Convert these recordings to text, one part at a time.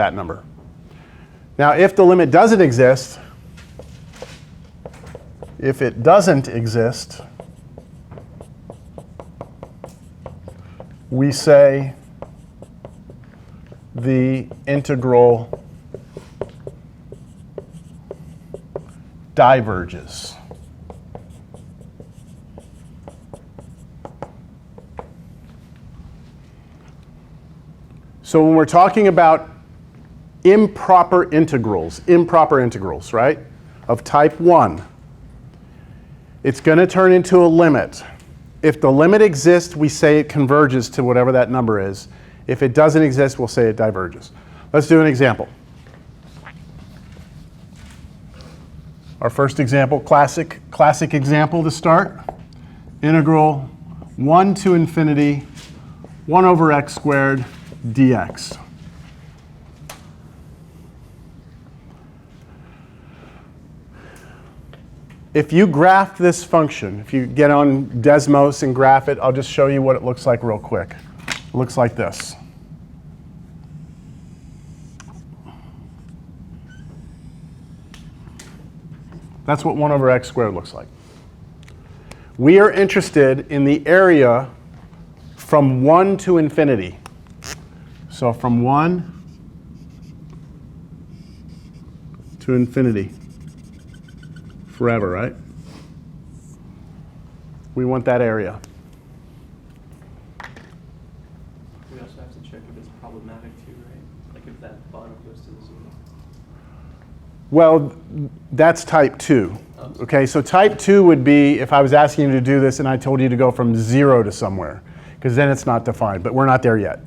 that number. Now, if the limit doesn't exist, we say the integral diverges. So when we're talking about improper integrals, right, of type 1, it's going to turn into a limit. If the limit exists, we say it converges to whatever that number is. If it doesn't exist, we'll say it diverges. Let's do an example. Our first example, classic example to start. Integral 1 to infinity 1 over x squared dx. If you graph this function, if you get on Desmos and graph it, I'll just show you what it looks like real quick. It looks like this. That's what 1 over x squared looks like. We are interested in the area from 1 to infinity. So from 1 to infinity. Forever, right? We want that area. We also have to check if it's problematic too, right? Like if that bottom goes to the 0. Well, that's type 2. Okay, so type 2 would be if I was asking you to do this and I told you to go from 0 to somewhere, because then it's not defined, but we're not there yet.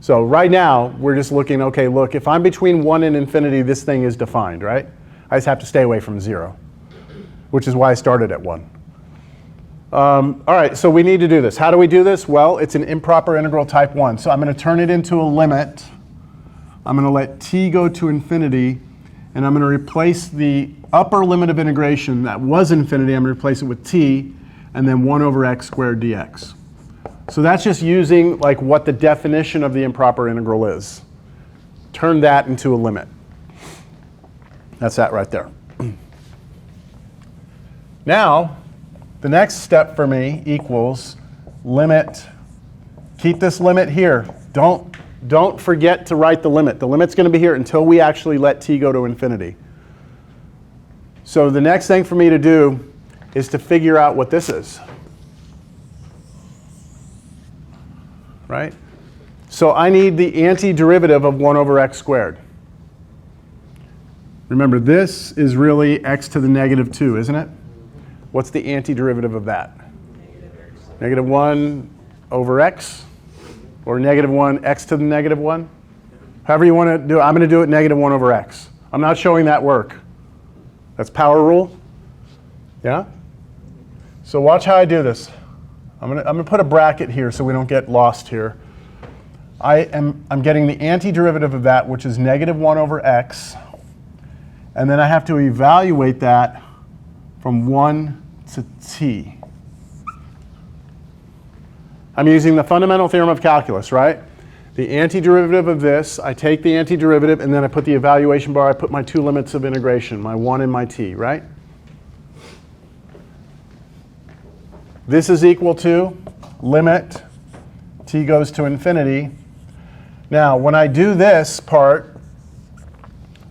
So right now, we're just looking, okay, look, if I'm between 1 and infinity, this thing is defined, right? I just have to stay away from 0, which is why I started at 1. All right, so we need to do this. How do we do this? Well, it's an improper integral type 1. So I'm going to turn it into a limit. I'm going to let t go to infinity, and I'm going to replace the upper limit of integration that was infinity. I'm going to replace it with t, and then 1 over x squared dx. So that's just using like what the definition of the improper integral is. Turn that into a limit. That's that right there. Now, the next step for me equals limit. Keep this limit here. Don't forget to write the limit. The limit's going to be here until we actually let t go to infinity. So the next thing for me to do is to figure out what this is. Right? So I need the antiderivative of 1 over x squared. Remember, this is really x to the negative 2, isn't it? What's the antiderivative of that? Negative 1 over x, or negative 1 x to the negative 1? However you want to do it. I'm going to do it negative 1 over x. I'm not showing that work. That's power rule. Yeah? So watch how I do this. I'm going to put a bracket here so we don't get lost here. I'm getting the antiderivative of that, which is negative 1 over x. And then I have to evaluate that from 1 to t. I'm using the fundamental theorem of calculus, right? The antiderivative of this, I take the antiderivative, and then I put the evaluation bar, I put my two limits of integration, my 1 and my t, right? This is equal to limit t goes to infinity. Now, when I do this part,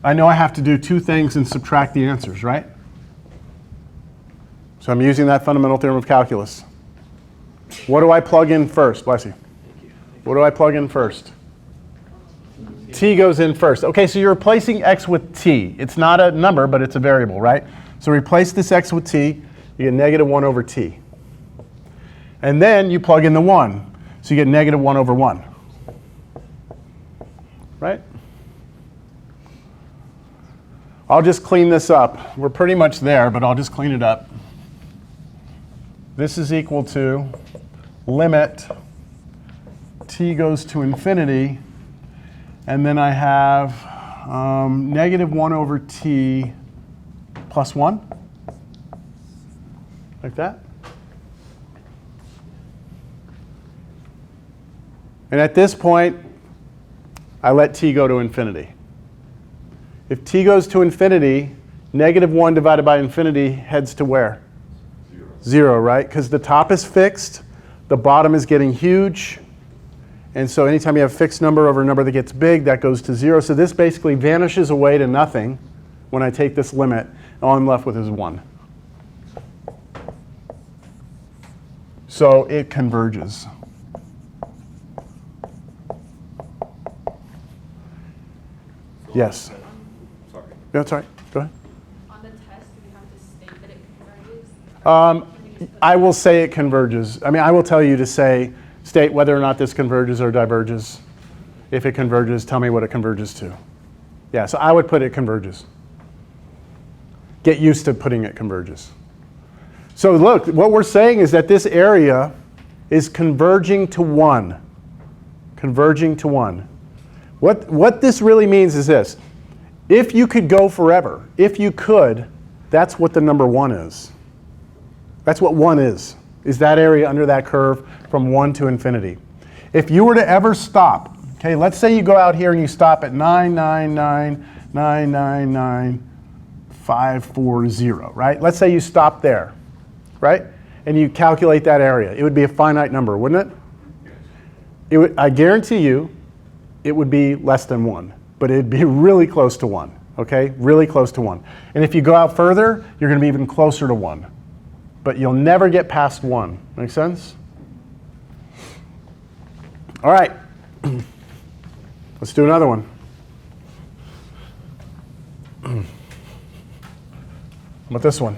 I know I have to do two things and subtract the answers, right? So I'm using that fundamental theorem of calculus. What do I plug in first? Bless you. What do I plug in first? T goes in first. Okay, so you're replacing x with t. It's not a number, but it's a variable, right? So replace this x with t, you get negative 1 over t. And then you plug in the 1. So you get negative 1 over 1. Right? I'll just clean this up. We're pretty much there, but I'll just clean it up. This is equal to limit t goes to infinity, and then I have negative 1 over t plus 1, like that. And at this point, I let t go to infinity. If t goes to infinity, -1 divided by infinity heads to where? 0, right? Because the top is fixed, the bottom is getting huge, and so anytime you have a fixed number over a number that gets big, that goes to 0. So this basically vanishes away to nothing when I take this limit, and all I'm left with is 1. So it converges. Yes. Sorry. That's all right. Go ahead. On the test, do we have to state that it converges? Can we just put I will say it converges. I mean, I will tell you to state whether or not this converges or diverges. If it converges, tell me what it converges to. Yeah, so I would put it converges. Get used to putting it converges. So look, what we're saying is that this area is converging to 1. Converging to 1. What this really means is this. If you could go forever, if you could, that's what the number 1 is. That's what 1 is that area under that curve from 1 to infinity. If you were to ever stop, okay, let's say you go out here and you stop at 999,999,540, right? Let's say you stop there, right? And you calculate that area. It would be a finite number, wouldn't it? I guarantee you, it would be less than 1, but it'd be really close to 1, okay? Really close to 1. And if you go out further, you're going to be even closer to 1. But you'll never get past 1. Make sense? All right. Let's do another one. How about this one?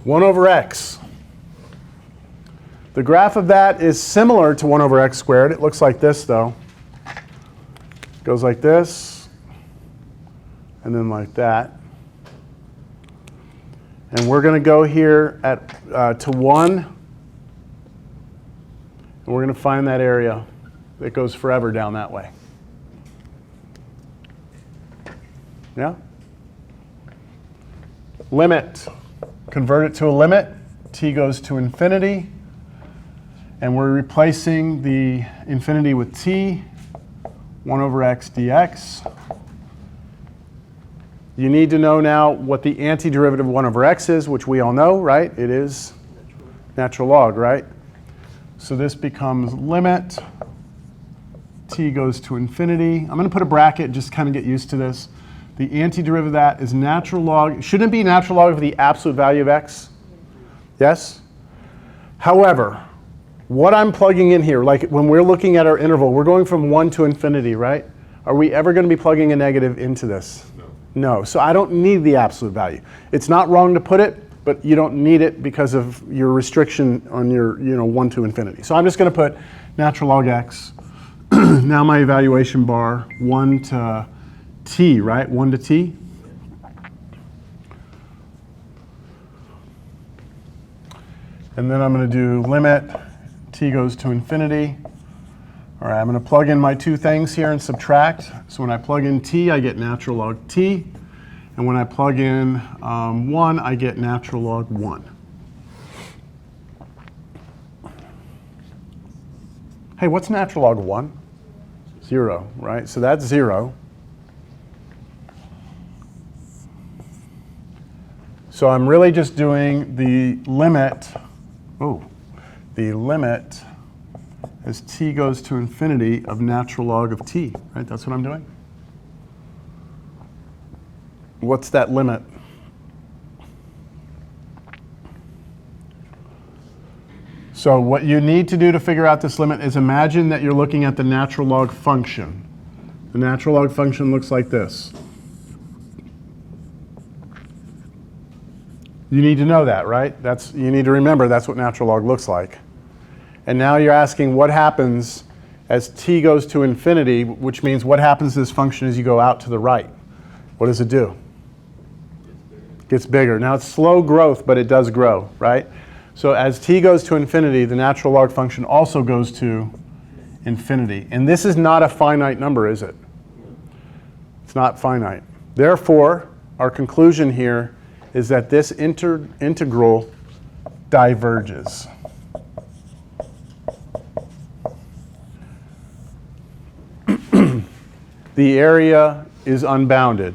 One over x. The graph of that is similar to 1 over x squared. It looks like this, though. It goes like this, and then like that. And we're going to go here to 1, and we're going to find that area that goes forever down that way. Yeah? Limit. Convert it to a limit. T goes to infinity. And we're replacing the infinity with t, 1 over x dx. You need to know now what the antiderivative of 1 over x is, which we all know, right? It is natural log, right? So this becomes limit. T goes to infinity. I'm going to put a bracket, just kind of get used to this. The antiderivative of that is natural log. Shouldn't it be natural log of the absolute value of x? Yes? However, what I'm plugging in here, like when we're looking at our interval, we're going from 1 to infinity, right? Are we ever going to be plugging a negative into this? No. No. So I don't need the absolute value. It's not wrong to put it, but you don't need it because of your restriction on your 1 to infinity. So I'm just going to put natural log x. Now my evaluation bar, 1 to t, right? 1 to t. And then I'm going to do limit. T goes to infinity. All right, I'm going to plug in my two things here and subtract. So when I plug in t, I get natural log t. And when I plug in 1, I get natural log 1. Hey, what's natural log 1? 0, right? So that's 0. So I'm really just doing the limit. The limit as t goes to infinity of natural log of t, right? That's what I'm doing. What's that limit? So what you need to do to figure out this limit is imagine that you're looking at the natural log function. The natural log function looks like this. You need to know that, right? You need to remember that's what natural log looks like. And now you're asking what happens as t goes to infinity, which means what happens to this function as you go out to the right. What does it do? Gets bigger. Now it's slow growth, but it does grow, right? So as t goes to infinity, the natural log function also goes to infinity. And this is not a finite number, is it? It's not finite. Therefore, our conclusion here is that this integral diverges. The area is unbounded.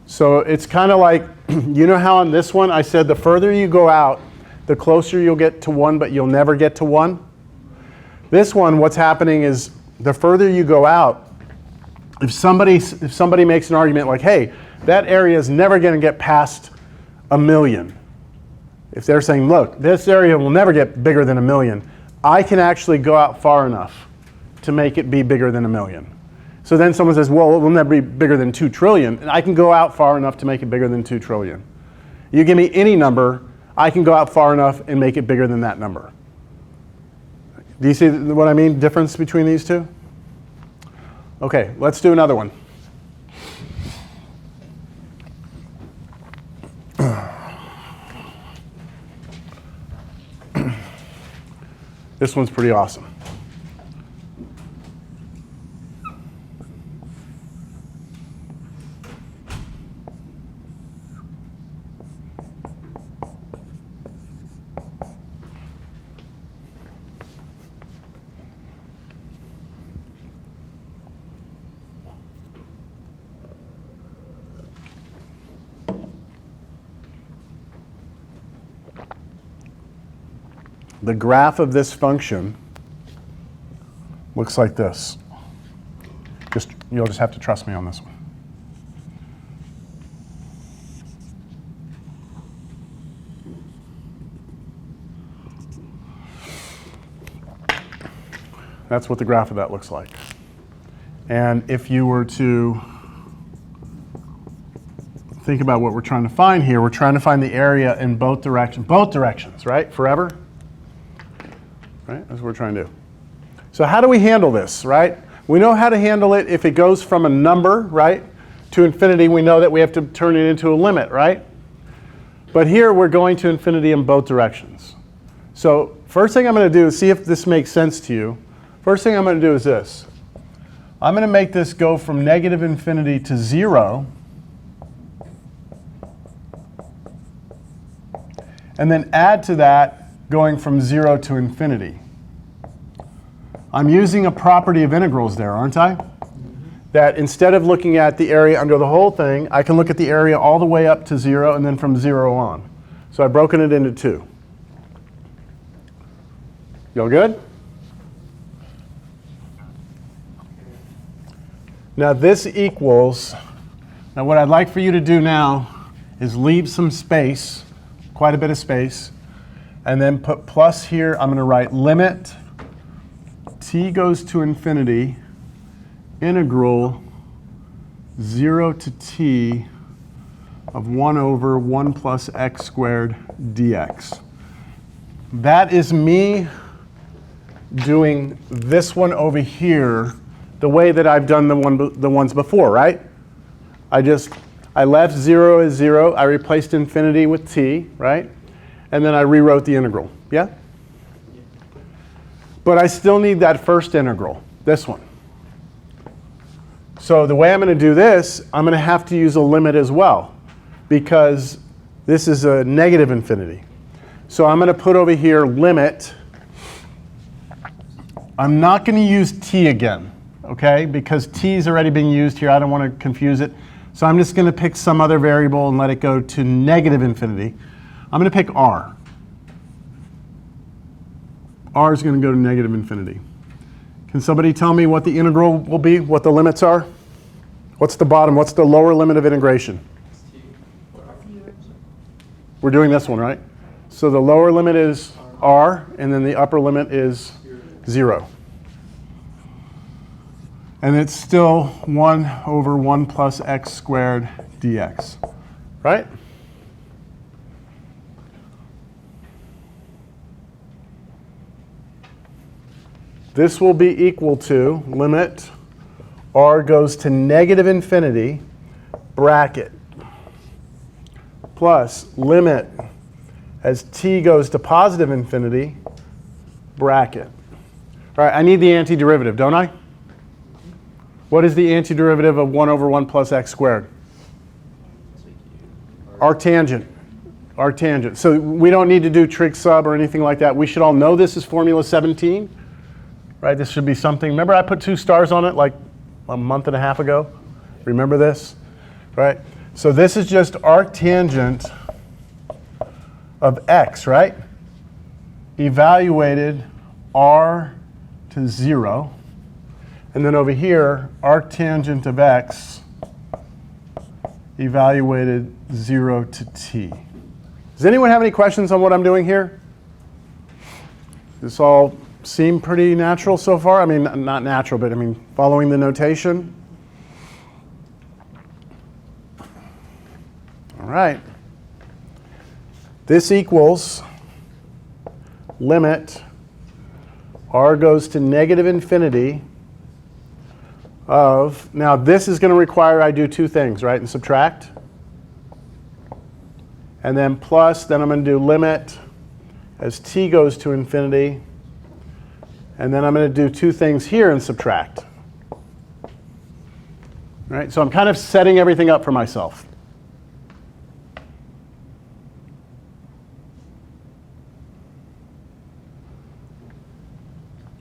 So it's kind of like, you know how on this one I said the further you go out, the closer you'll get to 1, but you'll never get to 1? This one, what's happening is the further you go out, if somebody makes an argument like, hey, that area is never going to get past 1 million. If they're saying, look, this area will never get bigger than 1 million, I can actually go out far enough to make it be bigger than 1 million. So then someone says, well, it will never be bigger than 2 trillion, and I can go out far enough to make it bigger than 2 trillion. You give me any number, I can go out far enough and make it bigger than that number. Do you see what I mean, difference between these two? Okay, let's do another one. This one's pretty awesome. The graph of this function looks like this. You'll just have to trust me on this one. That's what the graph of that looks like. And if you were to think about what we're trying to find here, we're trying to find the area in both directions, right? Forever? Right? That's what we're trying to do. So how do we handle this, right? We know how to handle it if it goes from a number, right, to infinity. We know that we have to turn it into a limit, right? But here we're going to infinity in both directions. So first thing I'm going to do is see if this makes sense to you. First thing I'm going to do is this. I'm going to make this go from negative infinity to 0. And then add to that going from 0 to infinity. I'm using a property of integrals there, aren't I? That instead of looking at the area under the whole thing, I can look at the area all the way up to 0 and then from 0 on. So I've broken it into 2. Y'all good? Now this equals, now what I'd like for you to do now is leave some space, quite a bit of space, and then put plus here. I'm going to write limit t goes to infinity, integral 0 to t of 1 over 1 plus x squared dx. That is me doing this one over here the way that I've done the ones before, right? I left 0 as 0. I replaced infinity with t, right? And then I rewrote the integral. Yeah? But I still need that first integral, this one. So the way I'm going to do this, I'm going to have to use a limit as well, because this is a negative infinity. So I'm going to put over here limit. I'm not going to use t again, okay? Because t is already being used here. I don't want to confuse it. So I'm just going to pick some other variable and let it go to negative infinity. I'm going to pick r. R is going to go to negative infinity. Can somebody tell me what the integral will be, what the limits are? What's the bottom? What's the lower limit of integration? We're doing this one, right? So the lower limit is r, and then the upper limit is 0. And it's still 1 over 1 plus x squared dx, right? This will be equal to limit r goes to negative infinity, bracket, plus limit as t goes to positive infinity, bracket. All right, I need the antiderivative, don't I? What is the antiderivative of 1 over 1 plus x squared? Arctangent. Arctangent. So we don't need to do trig sub or anything like that. We should all know this is formula 17. Right? This should be something. Remember I put 2 stars on it like a month and a half ago? Remember this? Right? So this is just arctangent of x, right? Evaluated r to 0. And then over here, arctangent of x evaluated 0 to t. Does anyone have any questions on what I'm doing here? This all seem pretty natural so far? I mean, not natural, but I mean, following the notation? All right. This equals limit r goes to negative infinity of, now this is going to require I do 2 things, right, and subtract. And then plus, then I'm going to do limit as t goes to infinity. And then I'm going to do 2 things here and subtract. Right? So I'm kind of setting everything up for myself.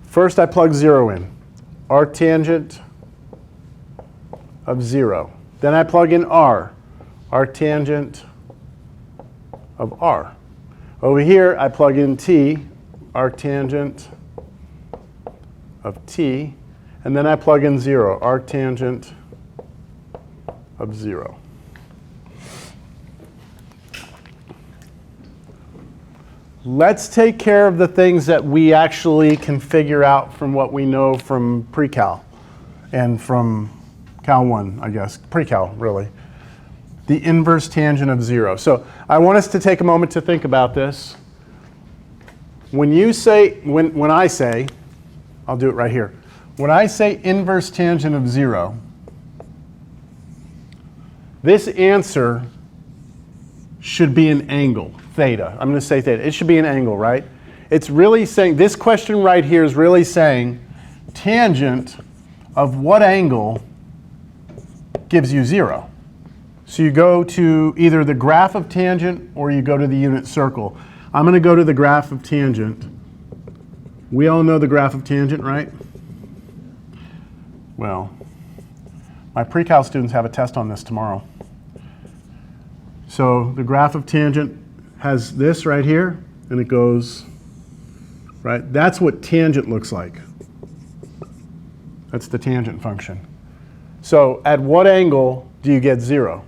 First I plug 0 in. Arctangent of 0. Then I plug in r. Arctangent of r. Over here I plug in t. Arctangent of t. And then I plug in 0. Arctangent of 0. Let's take care of the things that we actually can figure out from what we know from pre-cal and from Cal 1, I guess. Pre-cal, really. The inverse tangent of 0. So I want us to take a moment to think about this. When you say, when I say, I'll do it right here. When I say inverse tangent of 0, this answer should be an angle, theta. I'm going to say theta. It should be an angle, right? It's really saying, this question right here is really saying tangent of what angle gives you 0. So you go to either the graph of tangent or you go to the unit circle. I'm going to go to the graph of tangent. We all know the graph of tangent, right? Well, my pre-cal students have a test on this tomorrow. So the graph of tangent has this right here, and it goes, right? That's what tangent looks like. That's the tangent function. So at what angle do you get 0?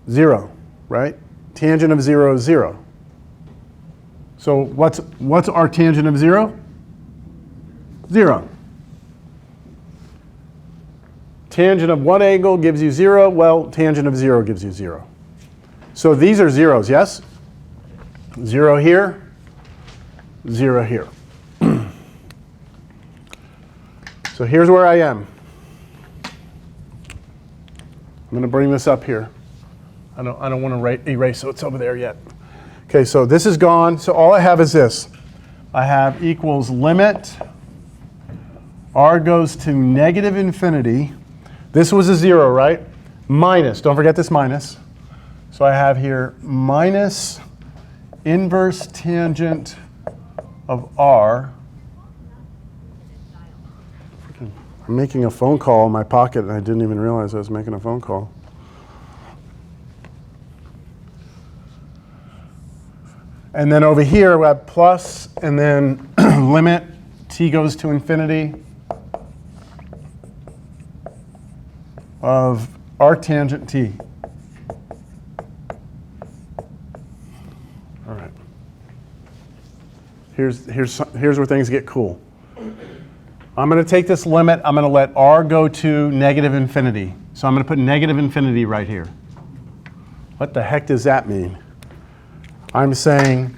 0, right? Tangent of 0 is 0. So what's our tangent of 0? 0. Tangent of what angle gives you 0? Well, tangent of 0 gives you 0. So these are zeros, yes? 0 here, 0 here. So here's where I am. I'm going to bring this up here. I don't want to erase, so it's over there yet. Okay, so this is gone. So all I have is this. I have equals limit. R goes to negative infinity. This was a 0, right? Minus, don't forget this minus. So I have here minus inverse tangent of R. I'm making a phone call in my pocket and I didn't even realize I was making a phone call. And then over here we have plus and then limit t goes to infinity of arctangent t. All right. Here's where things get cool. I'm going to take this limit. I'm going to let r go to negative infinity. So I'm going to put negative infinity right here. What the heck does that mean? I'm saying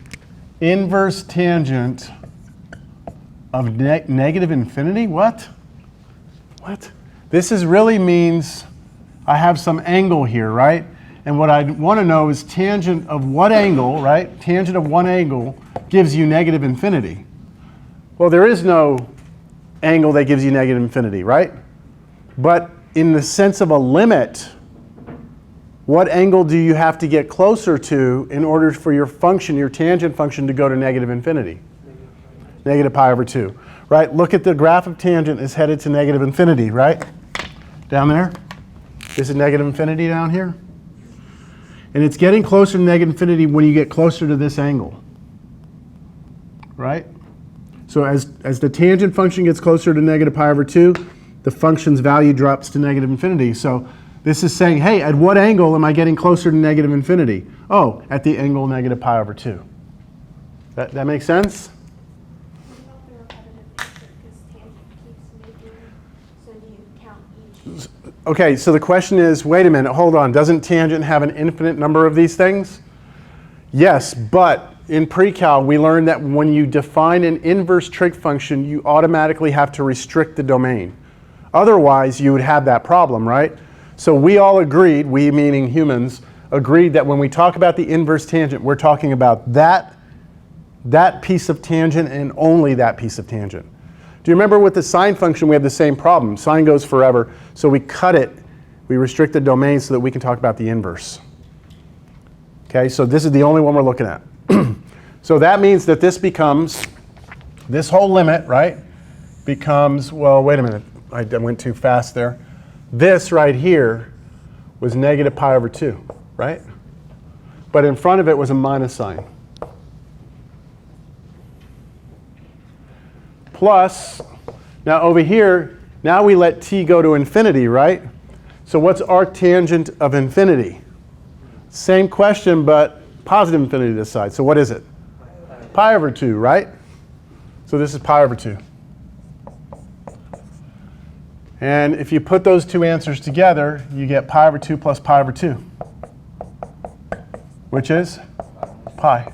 inverse tangent of negative infinity? What? What? This is really means I have some angle here, right? And what I want to know is tangent of what angle, right? Tangent of what angle gives you negative infinity? Well, there is no angle that gives you negative infinity, right? But in the sense of a limit, what angle do you have to get closer to in order for your function, your tangent function, to go to negative infinity? Negative pi over 2, right? Look at the graph of tangent is headed to negative infinity, right? Down there. This is negative infinity down here. And it's getting closer to negative infinity when you get closer to this angle, right? So as the tangent function gets closer to negative pi over 2, the function's value drops to negative infinity. So this is saying, hey, at what angle am I getting closer to negative infinity? Oh, at the angle negative pi over 2. That makes sense? What about the repetitive nature? Because tangent keeps making, so do you count each? Okay, so the question is, wait a minute, hold on. Doesn't tangent have an infinite number of these things? Yes, but in pre-cal, we learned that when you define an inverse trig function, you automatically have to restrict the domain. Otherwise, you would have that problem, right? So we all agreed, we meaning humans, agreed that when we talk about the inverse tangent, we're talking about that piece of tangent and only that piece of tangent. Do you remember with the sine function, we have the same problem? Sine goes forever, so we cut it, we restrict the domain so that we can talk about the inverse. Okay, so this is the only one we're looking at. So that means that this becomes, this whole limit, right, becomes, well, wait a minute, I went too fast there. This right here was negative pi over 2, right? But in front of it was a minus sign. Plus, now over here, now we let t go to infinity, right? So what's arctangent of infinity? Same question, but positive infinity this side. So what is it? Pi over 2, right? So this is pi over 2. And if you put those two answers together, you get pi over 2 plus pi over 2, which is pi.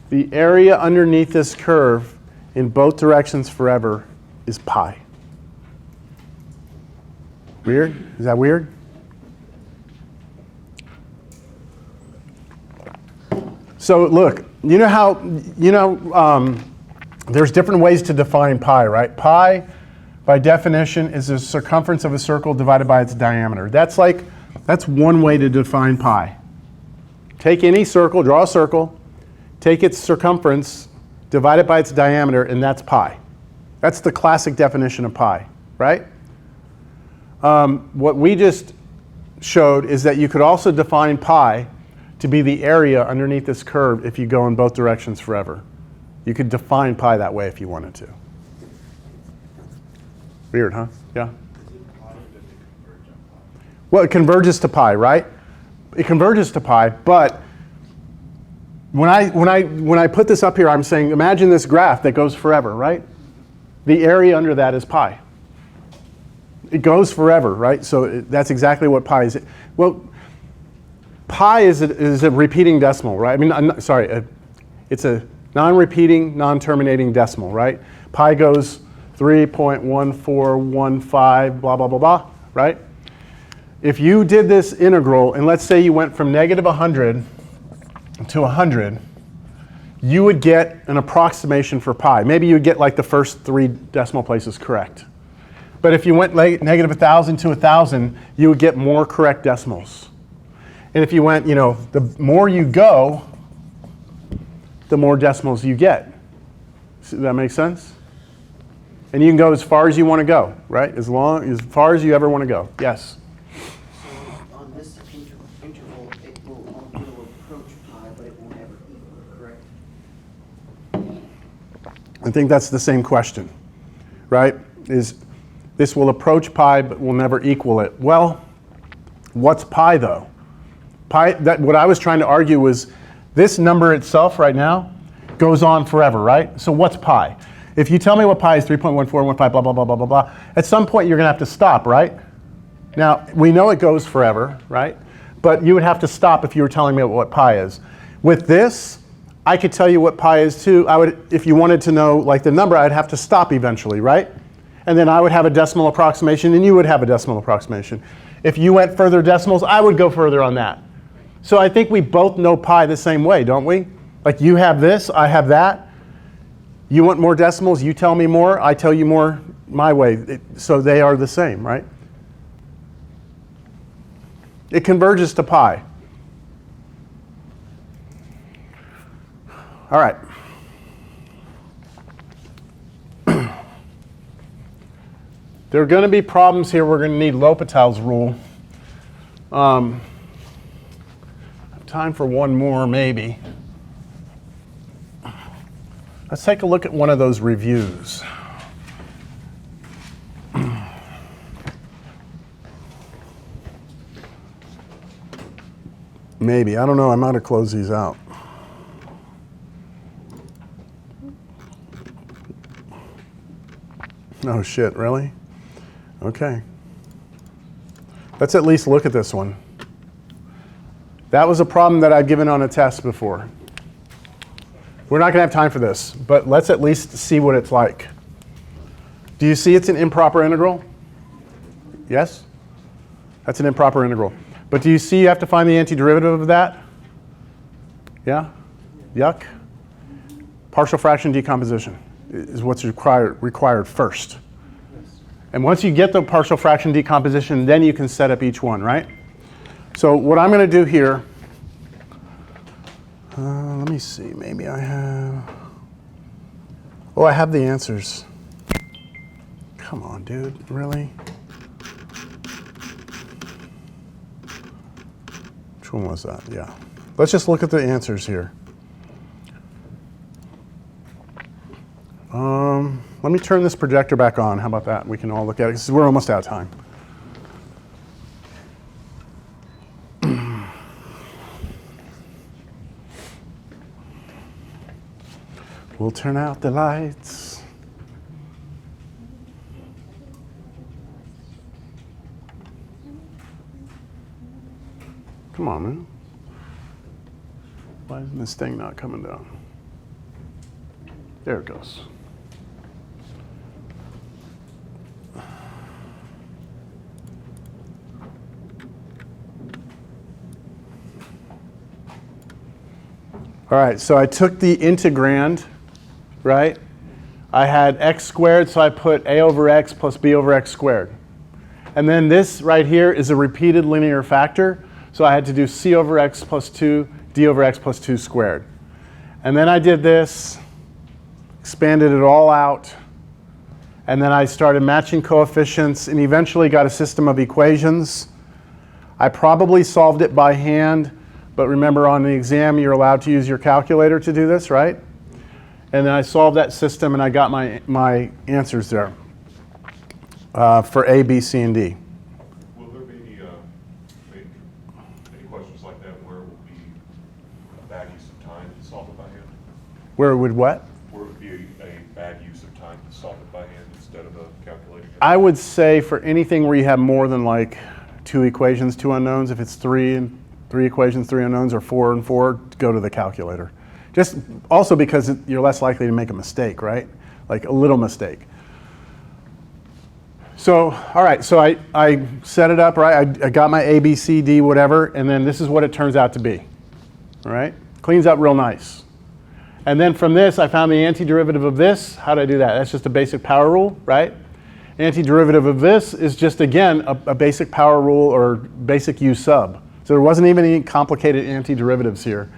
The area underneath this curve in both directions forever is pi. Weird? Is that weird? So look, you know how, there's different ways to define pi, right? Pi, by definition, is the circumference of a circle divided by its diameter. That's one way to define pi. Take any circle, draw a circle, take its circumference, divide it by its diameter, and that's pi. That's the classic definition of pi, right? What we just showed is that you could also define pi to be the area underneath this curve if you go in both directions forever. You could define pi that way if you wanted to. Weird, huh? Yeah? Well, it converges to pi, right? It converges to pi, but when I put this up here, I'm saying, imagine this graph that goes forever, right? The area under that is pi. It goes forever, right? So that's exactly what pi is. Well, pi is a repeating decimal, right? I mean, it's a non-repeating, non-terminating decimal, right? Pi goes 3.1415, blah, blah, blah, blah, right? If you did this integral, and let's say you went from negative 100 to 100, you would get an approximation for pi. Maybe you would get like the first 3 decimal places correct. But if you went negative 1,000 to 1,000, you would get more correct decimals. And if you went, the more you go, the more decimals you get. Does that make sense? And you can go as far as you want to go, right? As far as you ever want to go. Yes? So on this interval, it will approach pi, but it won't ever equal it, correct? I think that's the same question, right? This will approach pi, but will never equal it. Well, what's pi, though? Pi, what I was trying to argue was this number itself right now goes on forever, right? So what's pi? If you tell me what pi is 3.1415, blah, blah, blah, blah, blah, blah, at some point you're going to have to stop, right? Now, we know it goes forever, right? But you would have to stop if you were telling me what pi is. With this, I could tell you what pi is too. If you wanted to know like the number, I'd have to stop eventually, right? And then I would have a decimal approximation, and you would have a decimal approximation. If you went further decimals, I would go further on that. So I think we both know pi the same way, don't we? Like you have this, I have that. You want more decimals, you tell me more, I tell you more my way. So they are the same, right? It converges to pi. All right. There are going to be problems here. We're going to need L'Hopital's rule. Time for one more, maybe. Let's take a look at one of those reviews. Maybe. I don't know. I might have closed these out. Oh, shit. Really? Okay. Let's at least look at this one. That was a problem that I've given on a test before. We're not going to have time for this, but let's at least see what it's like. Do you see it's an improper integral? Yes? That's an improper integral. But do you see you have to find the antiderivative of that? Yeah? Yuck. Partial fraction decomposition is what's required first. And once you get the partial fraction decomposition, then you can set up each one, right? So what I'm going to do here, let me see, maybe I have, oh, I have the answers. Come on, dude, really? Which one was that? Yeah. Let's just look at the answers here. Let me turn this projector back on. How about that? We can all look at it, because we're almost out of time. We'll turn out the lights. Come on, man. Why isn't this thing not coming down? There it goes. All right, so I took the integrand, right? I had x squared, so I put a over x plus b over x squared. And then this right here is a repeated linear factor, so I had to do c over x plus 2, d over x plus 2 squared. And then I did this, expanded it all out, and then I started matching coefficients and eventually got a system of equations. I probably solved it by hand, but remember on the exam you're allowed to use your calculator to do this, right? And then I solved that system and I got my answers there for A, B, C, and D. Will there be any questions like that where it will be a bad use of time to solve it by hand? Where it would what? Where it would be a bad use of time to solve it by hand instead of a calculator? I would say for anything where you have more than like 2 equations, 2 unknowns, if it's 3 equations, 3 unknowns, or 4 and 4, go to the calculator. Just also because you're less likely to make a mistake, right? Like a little mistake. So, all right, so I set it up, right? I got my A, B, C, D, whatever, and then this is what it turns out to be, all right? Cleans up real nice. And then from this, I found the antiderivative of this. How did I do that? That's just a basic power rule, right? Antiderivative of this is just, again, a basic power rule or basic U sub. So there wasn't even any complicated antiderivatives here.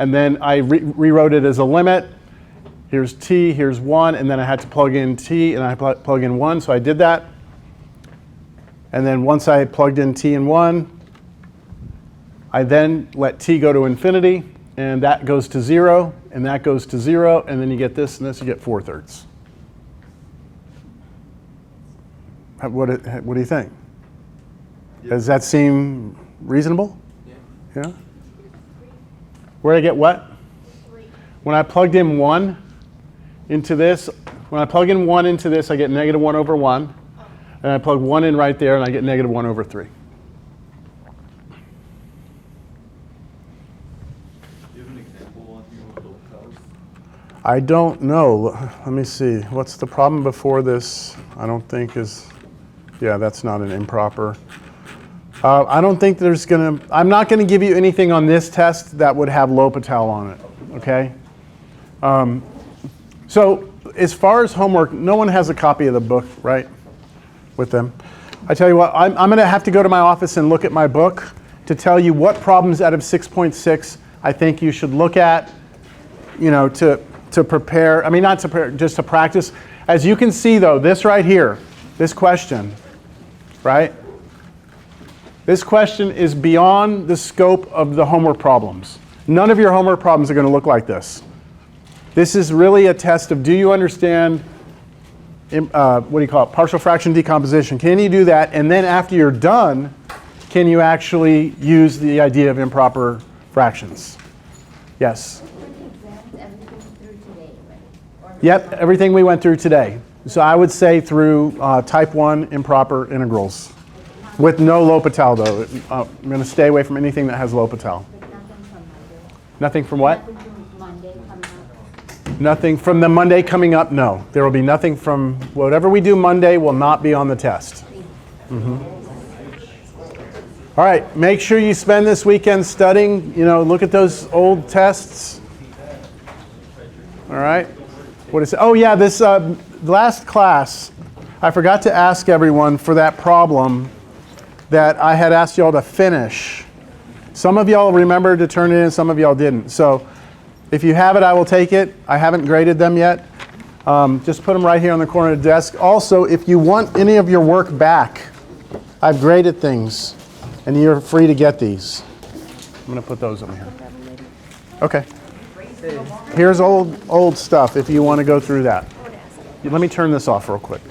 And then I rewrote it as a limit. Here's t, here's 1, and then I had to plug in t, and I plug in 1, so I did that. And then once I plugged in t and 1, I then let t go to infinity, and that goes to 0, and that goes to 0, and then you get this and this, you get 4/3. What do you think? Does that seem reasonable? Yeah. Yeah? Where did I get what? 3. When I plugged in 1 into this, when I plug in 1 into this, I get negative 1 over 1. And I plug 1 in right there, and I get negative 1 over 3. Do you have an example on here with L'Hopital's? I don't know. Let me see. What's the problem before this? I don't think is, yeah, that's not an improper. I don't think there's going to, I'm not going to give you anything on this test that would have L'Hopital on it, okay? So as far as homework, no one has a copy of the book, right, with them. I tell you what, I'm going to have to go to my office and look at my book to tell you what problems out of 6.6 I think you should look at, you know, to prepare. I mean, not to prepare, just to practice. As you can see, though, this right here, this question, right? This question is beyond the scope of the homework problems. None of your homework problems are going to look like this. This is really a test of, do you understand, what do you call it, partial fraction decomposition? Can you do that? And then after you're done, can you actually use the idea of improper fractions? Yes? Yep, everything we went through today. So I would say through type 1 improper integrals. With no L'Hopital, though. I'm going to stay away from anything that has L'Hopital. Nothing from what? Nothing from the Monday coming up? No. There will be nothing from whatever we do Monday will not be on the test. All right, make sure you spend this weekend studying. You know, look at those old tests. All right. What is it? Oh yeah, this last class, I forgot to ask everyone for that problem that I had asked y'all to finish. Some of y'all remembered to turn it in, some of y'all didn't. So if you have it, I will take it. I haven't graded them yet. Just put them right here on the corner of the desk. Also, if you want any of your work back, I've graded things, and you're free to get these. I'm going to put those on here. Okay. Here's old stuff if you want to go through that. Let me turn this off real quick.